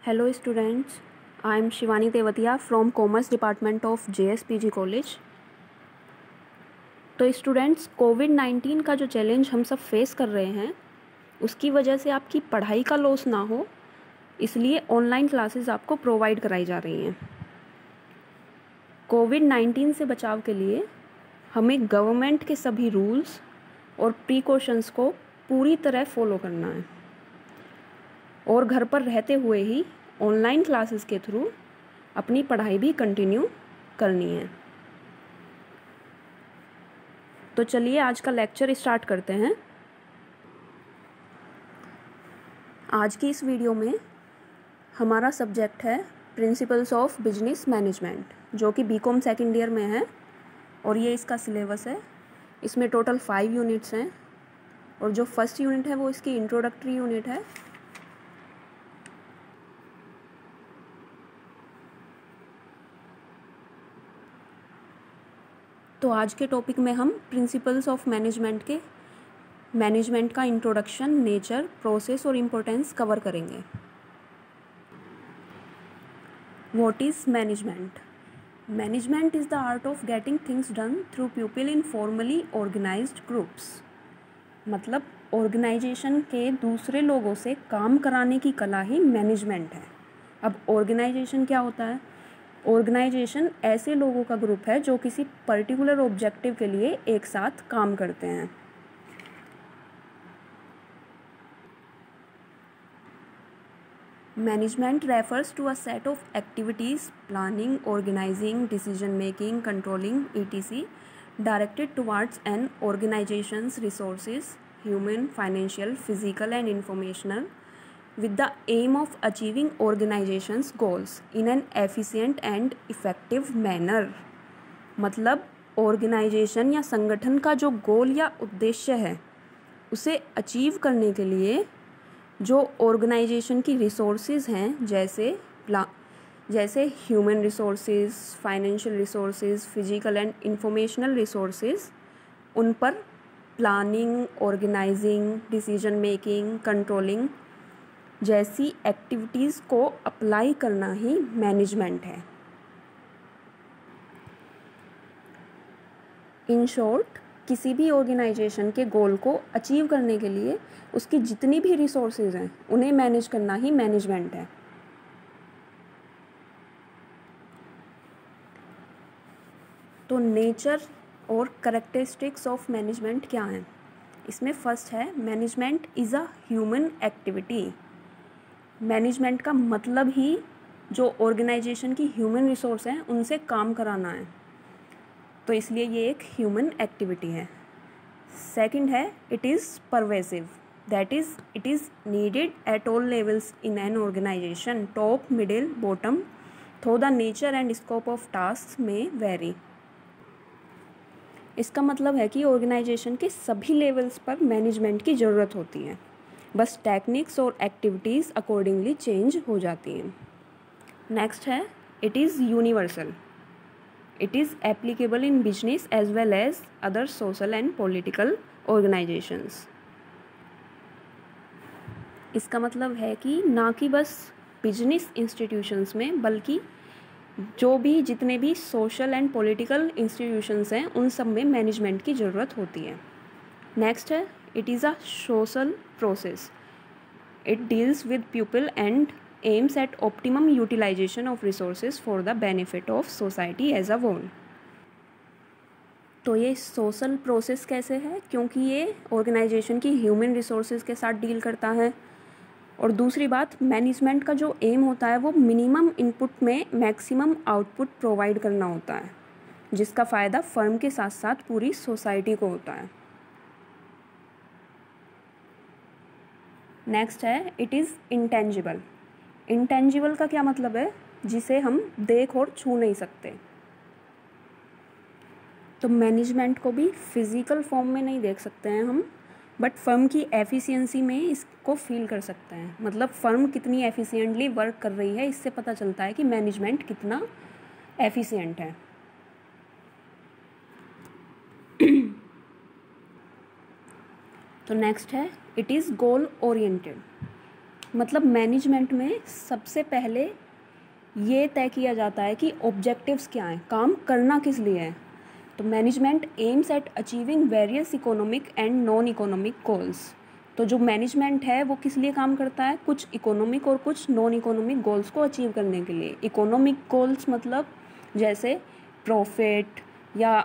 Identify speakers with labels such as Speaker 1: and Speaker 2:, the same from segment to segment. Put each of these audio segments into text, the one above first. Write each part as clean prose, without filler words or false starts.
Speaker 1: Hello students, I am Shivani Tewatia from Commerce Department of JSPG College। तो students, कोविड-19 का जो challenge हम सब फेस कर रहे हैं उसकी वजह से आपकी पढ़ाई का लॉस ना हो, इसलिए ऑनलाइन क्लासेस आपको प्रोवाइड कराई जा रही हैं। कोविड-19 से बचाव के लिए हमें गवर्नमेंट के सभी रूल्स और प्रिकॉशंस को पूरी तरह फॉलो करना है और घर पर रहते हुए ही ऑनलाइन क्लासेस के थ्रू अपनी पढ़ाई भी कंटिन्यू करनी है। तो चलिए आज का लेक्चर स्टार्ट करते हैं। आज की इस वीडियो में हमारा सब्जेक्ट है प्रिंसिपल्स ऑफ बिजनेस मैनेजमेंट, जो कि बीकॉम सेकेंड ईयर में है और ये इसका सिलेबस है। इसमें टोटल 5 यूनिट्स हैं और जो फर्स्ट यूनिट है वो इसकी इंट्रोडक्टरी यूनिट है। तो आज के टॉपिक में हम प्रिंसिपल्स ऑफ मैनेजमेंट का इंट्रोडक्शन, नेचर, प्रोसेस और इम्पोर्टेंस कवर करेंगे। What is management? Management is the art of getting things done through people in formally organised groups. मतलब ऑर्गेनाइजेशन के दूसरे लोगों से काम कराने की कला ही मैनेजमेंट है। अब ऑर्गेनाइजेशन क्या होता है? ऑर्गेनाइजेशन ऐसे लोगों का ग्रुप है जो किसी पर्टिकुलर ऑब्जेक्टिव के लिए एक साथ काम करते हैं। Management refers to a set of activities, planning, organising, decision making, controlling etc. Directed towards an organisation's resources, human, financial, physical and informational, with the aim of achieving organization's goals in an efficient and effective manner। मतलब organisation या संगठन का जो गोल या उद्देश्य है उसे achieve करने के लिए जो ऑर्गेनाइजेशन की रिसोर्सेज हैं, जैसे human resources, financial resources, physical and informational resources, उन पर planning, organising, decision making, controlling जैसी एक्टिविटीज़ को अप्लाई करना ही मैनेजमेंट है। इन शॉर्ट, किसी भी ऑर्गेनाइजेशन के गोल को अचीव करने के लिए उसकी जितनी भी रिसोर्सेज हैं उन्हें मैनेज करना ही मैनेजमेंट है। तो नेचर और कैरेक्टरिस्टिक्स ऑफ मैनेजमेंट क्या हैं? इसमें फर्स्ट है, management is a human activity. Management का मतलब ही जो ऑर्गेनाइजेशन की ह्यूमन रिसोर्स हैं उनसे काम कराना है, तो इसलिए ये एक ह्यूमन एक्टिविटी है। सेकंड है, it is pervasive, that is it is needed at all levels in an organization, top, middle, bottom, though the nature and scope of task में वेरी। इसका मतलब है कि ऑर्गेनाइजेशन के सभी लेवल्स पर मैनेजमेंट की ज़रूरत होती है, बस टेक्निक्स और एक्टिविटीज़ अकॉर्डिंगली चेंज हो जाती हैं। नेक्स्ट है, it is universal, it is applicable in business as well as other social and political organisations. इसका मतलब है कि ना कि बस बिजनेस इंस्टीट्यूशंस में, बल्कि जितने भी सोशल एंड पॉलिटिकल इंस्टीट्यूशंस हैं उन सब में मैनेजमेंट की ज़रूरत होती है। नेक्स्ट है, it is a social process, it deals with people and aims at optimum utilization of resources for the benefit of society as a whole। तो ये सोशल प्रोसेस कैसे है? क्योंकि ये ऑर्गेनाइजेशन की ह्यूमन रिसोर्सेज के साथ डील करता है। और दूसरी बात, मैनेजमेंट का जो एम होता है वो मिनिमम इनपुट में मैक्सिमम आउटपुट प्रोवाइड करना होता है, जिसका फ़ायदा फर्म के साथ साथ पूरी सोसाइटी को होता है। नेक्स्ट है, इट इज़ इंटेंजिबल। इंटेंजिबल का क्या मतलब है? जिसे हम देख और छू नहीं सकते। तो मैनेजमेंट को भी फिज़िकल फॉर्म में नहीं देख सकते हैं हम, बट फर्म की एफिशिएंसी में इसको फील कर सकते हैं। मतलब फर्म कितनी एफिशिएंटली वर्क कर रही है, इससे पता चलता है कि मैनेजमेंट कितना एफिशिएंट है। तो नेक्स्ट है, इट इज़ गोल ओरिएंटेड। मतलब मैनेजमेंट में सबसे पहले ये तय किया जाता है कि ऑब्जेक्टिव्स क्या हैं, काम करना किस लिए है। तो management aims at achieving various economic and non economic goals. तो जो मैनेजमेंट है वो किस लिए काम करता है, कुछ इकोनॉमिक और कुछ नॉन इकोनॉमिक गोल्स को अचीव करने के लिए। इकोनॉमिक गोल्स मतलब जैसे प्रॉफिट या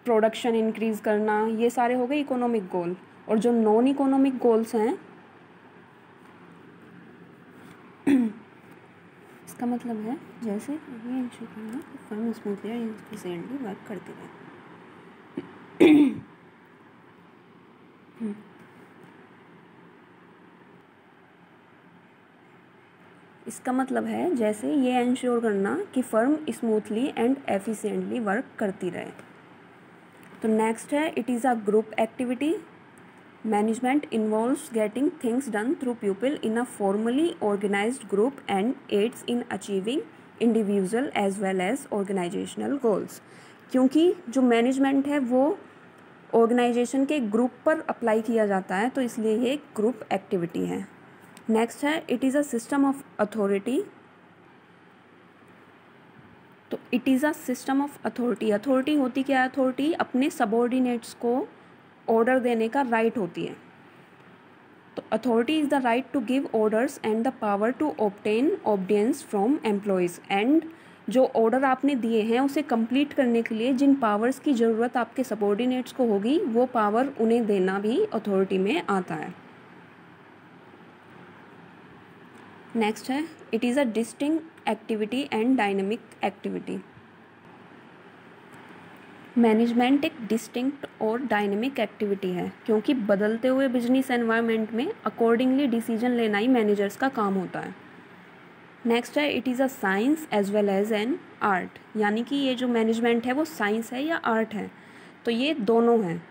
Speaker 1: प्रोडक्शन इंक्रीज़ करना, ये सारे हो गए इकोनॉमिक गोल। और जो नॉन इकोनॉमिक गोल्स हैं इसका मतलब है जैसे ये इंश्योर करना कि फर्म स्मूथली और एफिशिएंटली वर्क करती रहे। इसका मतलब है जैसे ये इंश्योर करना कि firm smoothly and efficiently work करती रहे। तो नेक्स्ट है it is a group activity. Management involves getting things done through people in a formally organised group and aids in achieving individual as well as organisational goals. क्योंकि जो management है वो organisation के group पर apply किया जाता है, तो इसलिए ये ग्रुप एक्टिविटी है। नेक्स्ट है it is a system of authority. तो it is a system of authority. Authority होती क्या है, अथॉरिटी अपने सबॉर्डिनेट्स को ऑर्डर देने का राइट होती है। तो authority is the right to give orders and the power to obtain obedience from employees. And जो ऑर्डर आपने दिए हैं उसे कंप्लीट करने के लिए जिन पावर्स की ज़रूरत आपके सबॉर्डिनेट्स को होगी वो पावर उन्हें देना भी अथॉरिटी में आता है। नेक्स्ट है it is a distinct activity and dynamic activity. Management एक डिस्टिंक्ट और डायनेमिक एक्टिविटी है क्योंकि बदलते हुए बिजनेस एनवायरनमेंट में अकॉर्डिंगली डिसीजन लेना ही मैनेजर्स का काम होता है। नेक्स्ट है it is a science as well as an art. यानी कि ये जो मैनेजमेंट है वो साइंस है या आर्ट है, तो ये दोनों हैं।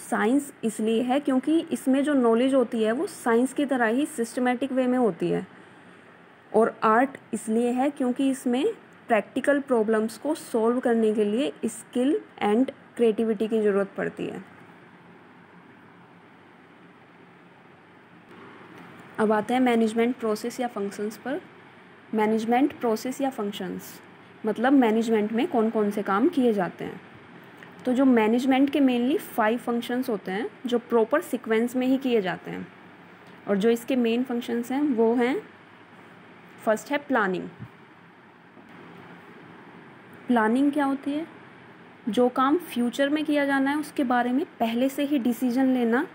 Speaker 1: साइंस इसलिए है क्योंकि इसमें जो नॉलेज होती है वो साइंस की तरह ही सिस्टमेटिक वे में होती है। और आर्ट इसलिए है क्योंकि इसमें प्रैक्टिकल प्रॉब्लम्स को सॉल्व करने के लिए स्किल एंड क्रिएटिविटी की ज़रूरत पड़ती है। अब आते हैं मैनेजमेंट प्रोसेस या फंक्शंस पर। मैनेजमेंट प्रोसेस या फंक्शंस मतलब मैनेजमेंट में कौन कौन से काम किए जाते हैं। तो जो मैनेजमेंट के मेनली 5 फंक्शंस होते हैं जो प्रॉपर सीक्वेंस में ही किए जाते हैं। और जो इसके मेन फंक्शंस हैं वो हैं, फर्स्ट है प्लानिंग। प्लानिंग क्या होती है, जो काम फ्यूचर में किया जाना है उसके बारे में पहले से ही डिसीजन लेना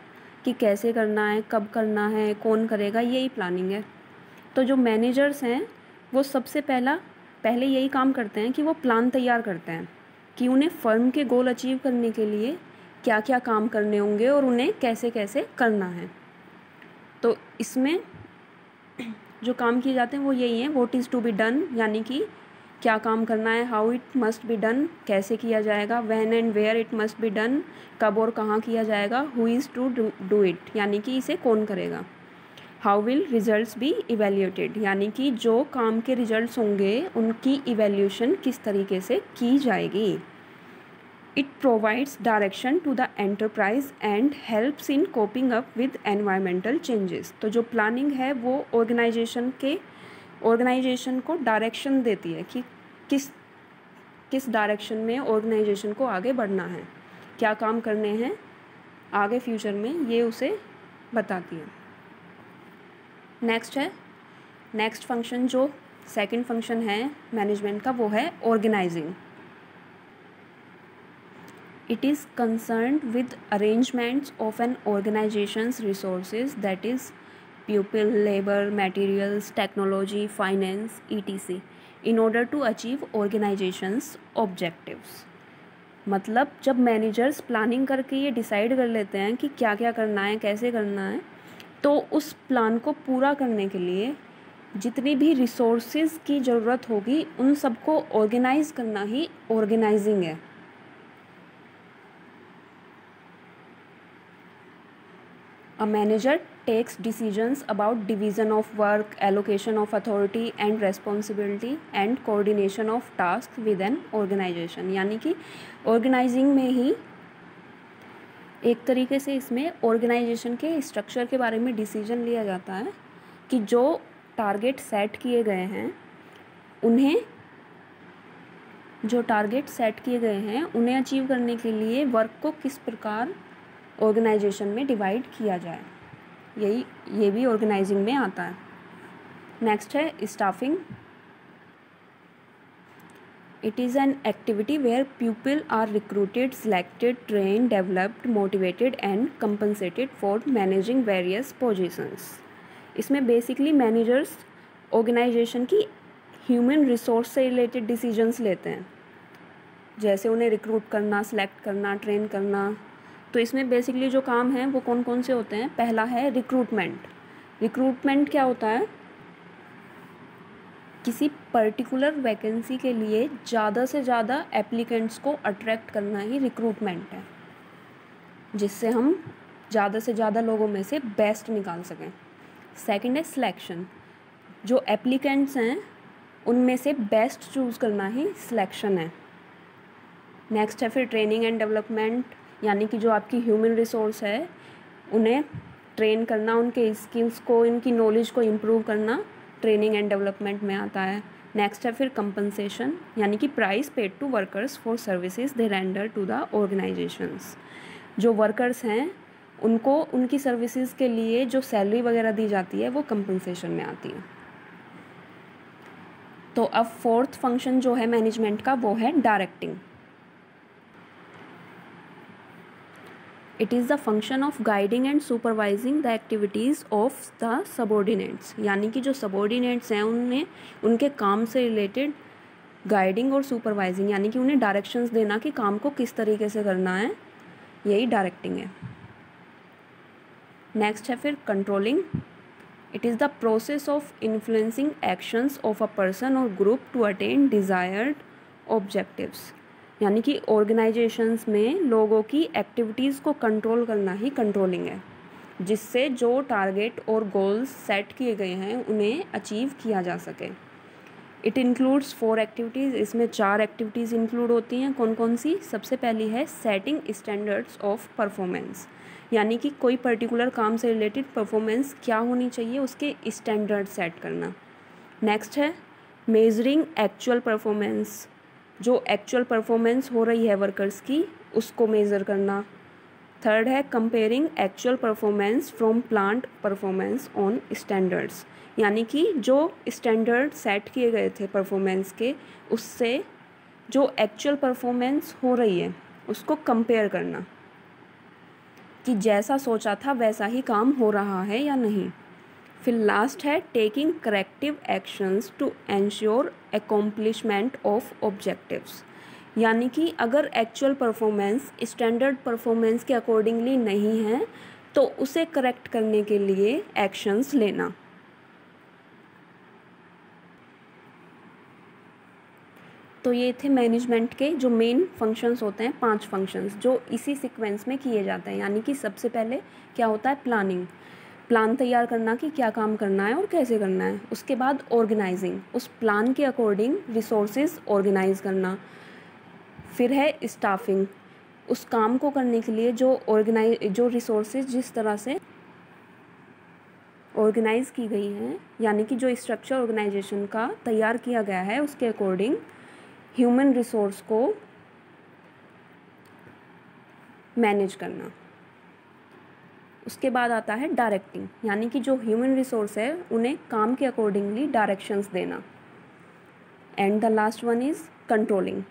Speaker 1: कि कैसे करना है, कब करना है, कौन करेगा, यही प्लानिंग है। तो जो मैनेजर्स हैं वो सबसे पहले यही काम करते हैं कि वो प्लान तैयार करते हैं कि उन्हें फर्म के गोल अचीव करने के लिए क्या क्या काम करने होंगे और उन्हें कैसे कैसे करना है। तो इसमें जो काम किए जाते हैं वो यही है, what is to be done यानी कि क्या काम करना है, how it must be done कैसे किया जाएगा, when and where it must be done कब और कहाँ किया जाएगा, who is to do it यानी कि इसे कौन करेगा, how will results be evaluated यानी कि जो काम के रिजल्ट्स होंगे उनकी इवेल्यूशन किस तरीके से की जाएगी। It provides direction to the enterprise and helps in coping up with environmental changes. तो जो प्लानिंग है वो ऑर्गेनाइजेशन को डायरेक्शन देती है कि किस डायरेक्शन में ऑर्गेनाइजेशन को आगे बढ़ना है, क्या काम करने हैं आगे फ्यूचर में, ये उसे बताती है। नेक्स्ट फंक्शन जो सेकंड फंक्शन है मैनेजमेंट का वो है organising. It is concerned with arrangements of an organisation's resources that is people, labour, materials, technology, finance etc. in order to achieve organization's objectives। मतलब जब मैनेजर्स प्लानिंग करके ये decide कर लेते हैं कि क्या क्या करना है, कैसे करना है, तो उस प्लान को पूरा करने के लिए जितनी भी रिसोर्सेज की ज़रूरत होगी उन सबको ऑर्गेनाइज करना ही ऑर्गेनाइजिंग है। A manager takes decisions about division of work, allocation of authority and responsibility and coordination of tasks with an organization। यानी कि ऑर्गेनाइजिंग में ही एक तरीके से इसमें ऑर्गेनाइजेशन के स्ट्रक्चर के बारे में डिसीजन लिया जाता है कि जो टारगेट सेट किए गए हैं उन्हें अचीव करने के लिए वर्क को किस प्रकार ऑर्गेनाइजेशन में डिवाइड किया जाए, ये भी ऑर्गेनाइजिंग में आता है। नेक्स्ट है staffing. It is an activity where people are recruited, selected, train, developed, motivated and compensated for managing various positions. इसमें बेसिकली मैनेजर्स ऑर्गेनाइजेशन की ह्यूमन रिसोर्स से रिलेटेड डिसीजंस लेते हैं, जैसे उन्हें रिक्रूट करना, सिलेक्ट करना, ट्रेन करना। तो इसमें बेसिकली जो काम हैं वो कौन कौन से होते हैं। पहला है रिक्रूटमेंट। रिक्रूटमेंट क्या होता है, किसी पर्टिकुलर वैकेंसी के लिए ज़्यादा से ज़्यादा एप्लीकेंट्स को अट्रैक्ट करना ही रिक्रूटमेंट है, जिससे हम ज़्यादा से ज़्यादा लोगों में से बेस्ट निकाल सकें। सेकंड है सिलेक्शन। जो एप्लीकेंट्स हैं उनमें से बेस्ट चूज़ करना ही सिलेक्शन है। नेक्स्ट है फिर ट्रेनिंग एंड डेवलपमेंट, यानी कि जो आपकी ह्यूमन रिसोर्स है उन्हें ट्रेन करना, उनके स्किल्स को, इनकी नॉलेज को इम्प्रूव करना ट्रेनिंग एंड डेवलपमेंट में आता है। नेक्स्ट है फिर कंपनसेशन, यानी कि price paid to workers for services they render to the organisations. जो वर्कर्स हैं उनको उनकी सर्विसेज के लिए जो सैलरी वगैरह दी जाती है वो कंपनसेशन में आती है। तो अब फोर्थ फंक्शन जो है मैनेजमेंट का वो है directing. It is the function of guiding and supervising the activities of the subordinates, यानी कि जो सबॉर्डिनेट्स हैं उनके काम से रिलेटेड गाइडिंग और सुपरवाइजिंग, यानी कि उन्हें डायरेक्शंस देना कि काम को किस तरीके से करना है, यही डायरेक्टिंग है। नेक्स्ट है फिर controlling. It is the process of influencing actions of a person और group to attain desired objectives, यानी कि ऑर्गेनाइजेशंस में लोगों की एक्टिविटीज़ को कंट्रोल करना ही कंट्रोलिंग है, जिससे जो टारगेट और गोल्स सेट किए गए हैं उन्हें अचीव किया जा सके। It includes 4 activities. इसमें 4 एक्टिविटीज़ इंक्लूड होती हैं। कौन कौन सी। सबसे पहली है सेटिंग स्टैंडर्ड्स ऑफ परफॉर्मेंस, यानी कि कोई पर्टिकुलर काम से रिलेटेड परफॉर्मेंस क्या होनी चाहिए उसके स्टैंडर्ड सेट करना। नेक्स्ट है मेजरिंग एक्चुअल परफॉर्मेंस, जो एक्चुअल परफॉर्मेंस हो रही है वर्कर्स की उसको मेज़र करना। थर्ड है comparing actual performance from plant performance on standards, यानी कि जो स्टैंडर्ड सेट किए गए थे परफॉर्मेंस के उससे जो एक्चुअल परफॉर्मेंस हो रही है उसको कंपेयर करना कि जैसा सोचा था वैसा ही काम हो रहा है या नहीं। फिर लास्ट है taking corrective actions to ensure accomplishment of objectives, यानी कि अगर एक्चुअल परफॉर्मेंस स्टैंडर्ड परफॉर्मेंस के अकॉर्डिंगली नहीं है तो उसे करेक्ट करने के लिए एक्शंस लेना। तो ये थे मैनेजमेंट के जो मेन फंक्शंस होते हैं, 5 फंक्शंस जो इसी सीक्वेंस में किए जाते हैं। यानी कि सबसे पहले क्या होता है प्लानिंग, प्लान तैयार करना कि क्या काम करना है और कैसे करना है। उसके बाद ऑर्गेनाइजिंग, उस प्लान के अकॉर्डिंग रिसोर्सेज ऑर्गेनाइज करना। फिर है स्टाफिंग, उस काम को करने के लिए जो रिसोर्सेज जिस तरह से ऑर्गेनाइज की गई हैं, यानी कि जो स्ट्रक्चर ऑर्गेनाइजेशन का तैयार किया गया है उसके अकॉर्डिंग ह्यूमन रिसोर्स को मैनेज करना। उसके बाद आता है डायरेक्टिंग, यानी कि जो ह्यूमन रिसोर्स है उन्हें काम के अकॉर्डिंगली डायरेक्शंस देना। And the last one is controlling.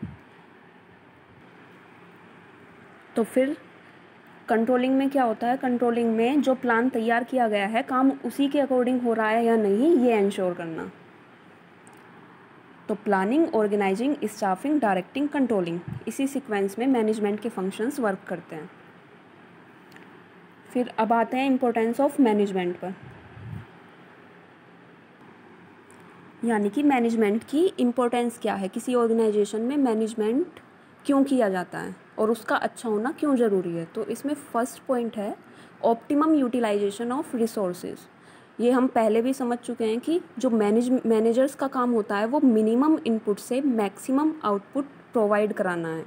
Speaker 1: तो फिर कंट्रोलिंग में क्या होता है, कंट्रोलिंग में जो प्लान तैयार किया गया है काम उसी के अकॉर्डिंग हो रहा है या नहीं ये इंश्योर करना। तो planning, organising, staffing, directing, controlling, इसी सीक्वेंस में मैनेजमेंट के फंक्शंस वर्क करते हैं। फिर अब आते हैं इम्पोर्टेंस ऑफ मैनेजमेंट पर, यानी कि मैनेजमेंट की इम्पोर्टेंस क्या है, किसी ऑर्गेनाइजेशन में मैनेजमेंट क्यों किया जाता है और उसका अच्छा होना क्यों ज़रूरी है। तो इसमें फर्स्ट पॉइंट है ऑप्टिमम यूटिलाइजेशन ऑफ रिसोर्सेज। ये हम पहले भी समझ चुके हैं कि जो मैनेजर्स का काम होता है वो मिनिमम इनपुट से मैक्सिमम आउटपुट प्रोवाइड कराना है,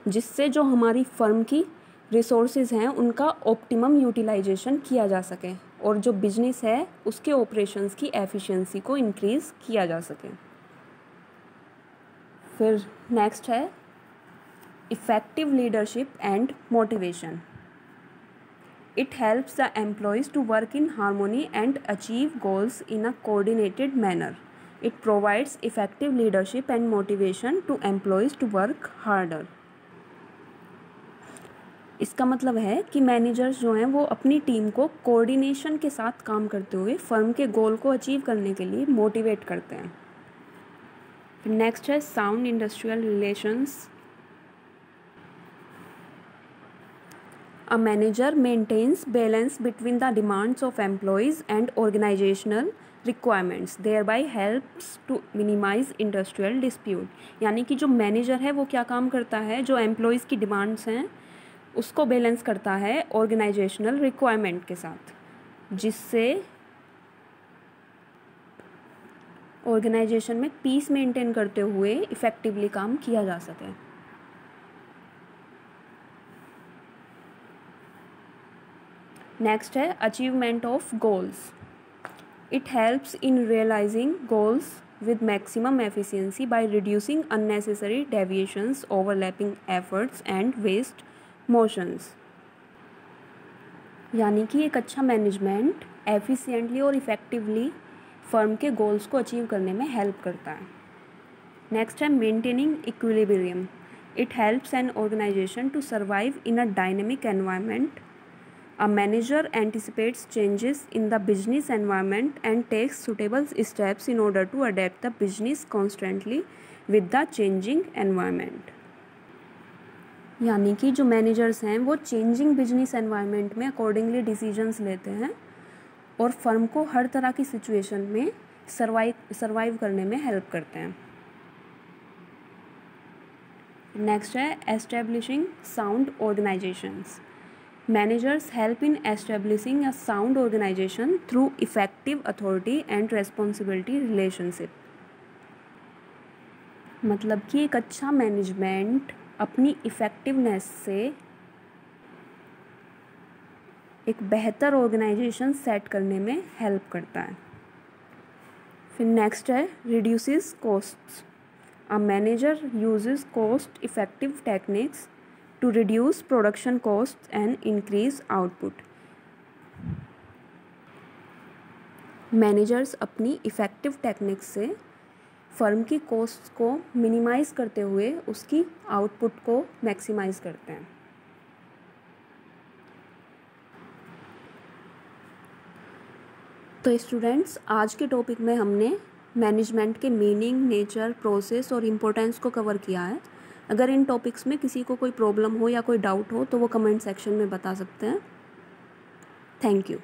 Speaker 1: जिससे जो हमारी फर्म की रिसोर्सेज हैं उनका ऑप्टिमम यूटिलाइजेशन किया जा सके और जो बिजनेस है उसके ऑपरेशंस की एफिशिएंसी को इंक्रीज़ किया जा सके। फिर नेक्स्ट है effective leadership and motivation. It helps the employees to work in harmony and achieve goals in a coordinated manner. It provides effective leadership and motivation to employees to work harder. इसका मतलब है कि managers जो हैं वो अपनी team को coordination के साथ काम करते हुए फर्म के गोल को अचीव करने के लिए मोटिवेट करते हैं। नेक्स्ट है sound industrial relations. A manager maintains balance between the demands of employees and organizational requirements, thereby helps to minimize industrial dispute। यानी कि जो मैनेजर है वो क्या काम करता है, जो एम्प्लॉयज़ की डिमांड्स हैं उसको बैलेंस करता है ऑर्गेनाइजेशनल रिक्वायरमेंट के साथ, जिससे ऑर्गेनाइजेशन में पीस मेंटेन करते हुए इफ़ेक्टिवली काम किया जा सके। नेक्स्ट है achievement of goals. It helps in realising goals with maximum efficiency by reducing unnecessary deviations, overlapping efforts and waste motions। यानी कि एक अच्छा मैनेजमेंट एफिशिएंटली और इफ़ेक्टिवली फर्म के गोल्स को अचीव करने में हेल्प करता है। नेक्स्ट है maintaining equilibrium. It helps an organisation to survive in a dynamic environment. A manager anticipates changes in the business environment and takes suitable steps in order to adapt the business constantly with the changing environment। यानी कि जो managers हैं वो changing business environment में accordingly decisions लेते हैं और firm को हर तरह की सिचुएशन में सर्वाइव करने में हेल्प करते हैं। नेक्स्ट है establishing sound organisations. Managers help in establishing a sound organization through effective authority and responsibility relationship। मतलब कि एक अच्छा मैनेजमेंट अपनी इफ़ेक्टिवनेस से एक बेहतर ऑर्गेनाइजेशन सेट करने में हेल्प करता है। फिर नेक्स्ट है reduces costs. A manager uses cost effective techniques to reduce production costs and increase output। Managers अपनी इफ़ेक्टिव टेक्निक्स से फर्म की कॉस्ट को मिनिमाइज़ करते हुए उसकी आउटपुट को मैक्सिमाइज़ करते हैं। तो स्टूडेंट्स, आज के टॉपिक में हमने मैनेजमेंट के मीनिंग, नेचर, प्रोसेस और इम्पोर्टेंस को कवर किया है। अगर इन टॉपिक्स में किसी को कोई प्रॉब्लम हो या कोई डाउट हो तो वो कमेंट सेक्शन में बता सकते हैं। Thank you.